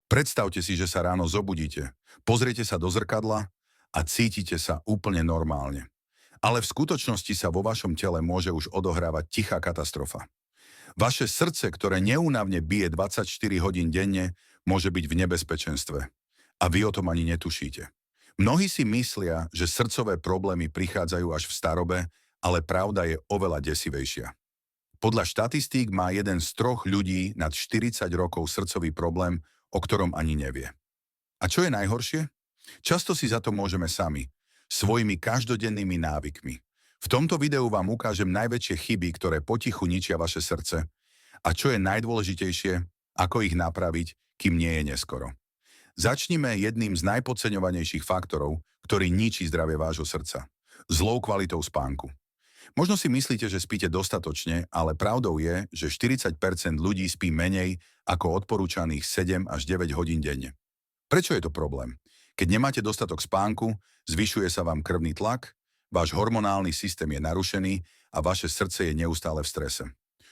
Predstavte si, že sa ráno zobudíte, pozriete sa do zrkadla a cítite sa úplne normálne. Ale v skutočnosti sa vo vašom tele môže už odohrávať tichá katastrofa. Vaše srdce, ktoré neúnavne bije 24 hodín denne, môže byť v nebezpečenstve. A vy o tom ani netušíte. Mnohí si myslia, že srdcové problémy prichádzajú až v starobe, ale pravda je oveľa desivejšia. Podľa štatistík má jeden z 3 ľudí nad 40 rokov srdcový problém, o ktorom ani nevie. A čo je najhoršie? Často si za to môžeme sami, svojimi každodennými návykmi. V tomto videu vám ukážem najväčšie chyby, ktoré potichu ničia vaše srdce a čo je najdôležitejšie, ako ich napraviť, kým nie je neskoro. Začnime jedným z najpodceňovanejších faktorov, ktorý ničí zdravie vášho srdca. Zlou kvalitou spánku. Možno si myslíte, že spíte dostatočne, ale pravdou je, že 40% ľudí spí menej ako odporúčaných 7 až 9 hodín denne. Prečo je to problém? Keď nemáte dostatok spánku, zvyšuje sa vám krvný tlak, váš hormonálny systém je narušený a vaše srdce je neustále v strese.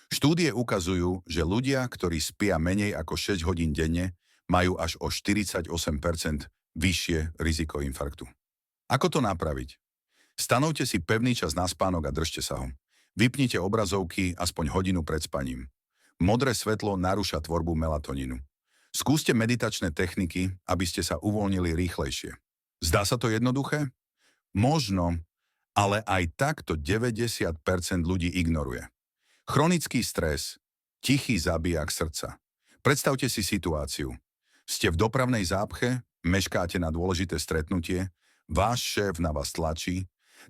Štúdie ukazujú, že ľudia, ktorí spia menej ako 6 hodín denne, majú až o 48% vyššie riziko infarktu. Ako to napraviť? Stanovte si pevný čas na spánok a držte sa ho. Vypnite obrazovky aspoň hodinu pred spaním. Modré svetlo narúša tvorbu melatonínu. Skúste meditačné techniky, aby ste sa uvoľnili rýchlejšie. Zdá sa to jednoduché? Možno, ale aj takto 90% ľudí ignoruje. Chronický stres, tichý zabijak srdca. Predstavte si situáciu. Ste v dopravnej zápche, meškáte na dôležité stretnutie, váš šéf na vás tlačí,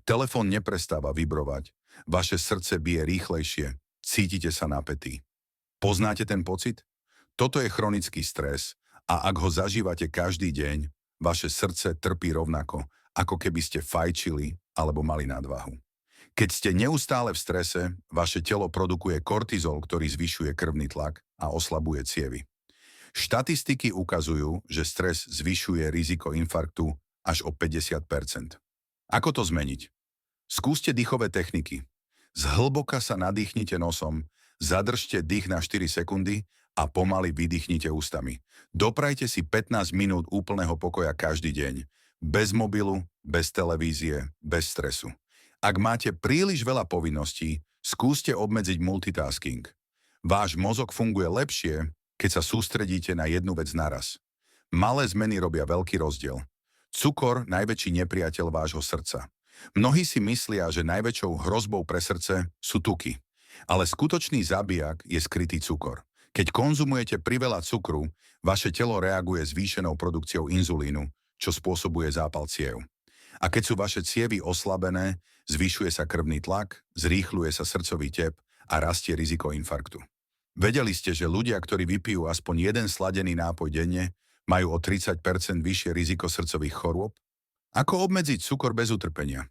telefón neprestáva vibrovať, vaše srdce bije rýchlejšie, cítite sa napätí. Poznáte ten pocit? Toto je chronický stres a ak ho zažívate každý deň, vaše srdce trpí rovnako, ako keby ste fajčili alebo mali nadváhu. Keď ste neustále v strese, vaše telo produkuje kortizol, ktorý zvyšuje krvný tlak a oslabuje cievy. Štatistiky ukazujú, že stres zvyšuje riziko infarktu až o 50%. Ako to zmeniť? Skúste dýchové techniky. Zhlboka sa nadýchnite nosom, zadržte dých na 4 sekundy a pomaly vydýchnite ústami. Doprajte si 15 minút úplného pokoja každý deň. Bez mobilu, bez televízie, bez stresu. Ak máte príliš veľa povinností, skúste obmedziť multitasking. Váš mozog funguje lepšie, keď sa sústredíte na jednu vec naraz. Malé zmeny robia veľký rozdiel. Cukor, najväčší nepriateľ vášho srdca. Mnohí si myslia, že najväčšou hrozbou pre srdce sú tuky. Ale skutočný zabijak je skrytý cukor. Keď konzumujete priveľa cukru, vaše telo reaguje zvýšenou produkciou inzulínu, čo spôsobuje zápal ciev. A keď sú vaše cievy oslabené, zvyšuje sa krvný tlak, zrýchľuje sa srdcový tep a rastie riziko infarktu. Vedeli ste, že ľudia, ktorí vypijú aspoň jeden sladený nápoj denne, majú o 30% vyššie riziko srdcových chorôb? Ako obmedziť cukor bez utrpenia?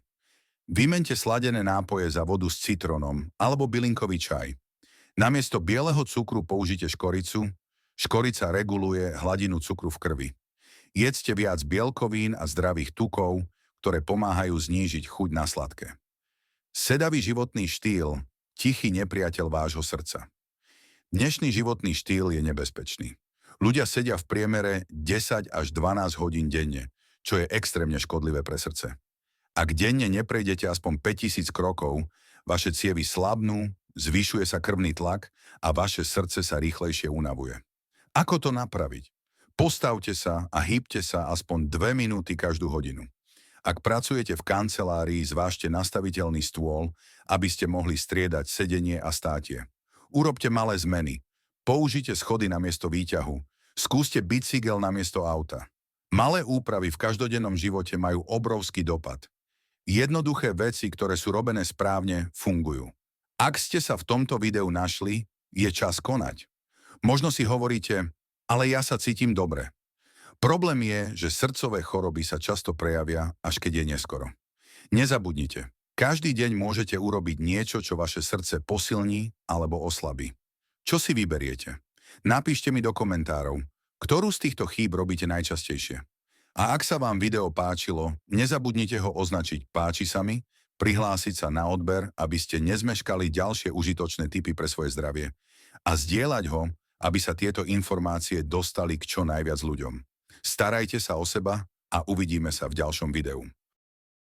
Vymente sladené nápoje za vodu s citrónom alebo bylinkový čaj. Namiesto bieleho cukru použite škoricu. Škorica reguluje hladinu cukru v krvi. Jedzte viac bielkovín a zdravých tukov, ktoré pomáhajú znížiť chuť na sladké. Sedavý životný štýl, tichý nepriateľ vášho srdca. Dnešný životný štýl je nebezpečný. Ľudia sedia v priemere 10 až 12 hodín denne, čo je extrémne škodlivé pre srdce. Ak denne neprejdete aspoň 5000 krokov, vaše cievy slabnú, zvyšuje sa krvný tlak a vaše srdce sa rýchlejšie unavuje. Ako to napraviť? Postavte sa a hýbte sa aspoň 2 minúty každú hodinu. Ak pracujete v kancelárii, zvážte nastaviteľný stôl, aby ste mohli striedať sedenie a státie. Urobte malé zmeny. Použite schody namiesto výťahu. Skúste bicykel namiesto auta. Malé úpravy v každodennom živote majú obrovský dopad. Jednoduché veci, ktoré sú robené správne, fungujú. Ak ste sa v tomto videu našli, je čas konať. Možno si hovoríte, ale ja sa cítim dobre. Problém je, že srdcové choroby sa často prejavia, až keď je neskoro. Nezabudnite, každý deň môžete urobiť niečo, čo vaše srdce posilní alebo oslabí. Čo si vyberiete? Napíšte mi do komentárov, ktorú z týchto chýb robíte najčastejšie. A ak sa vám video páčilo, nezabudnite ho označiť páči sa mi, prihlásiť sa na odber, aby ste nezmeškali ďalšie užitočné tipy pre svoje zdravie a zdieľať ho, aby sa tieto informácie dostali k čo najviac ľuďom. Starajte sa o seba a uvidíme sa v ďalšom videu.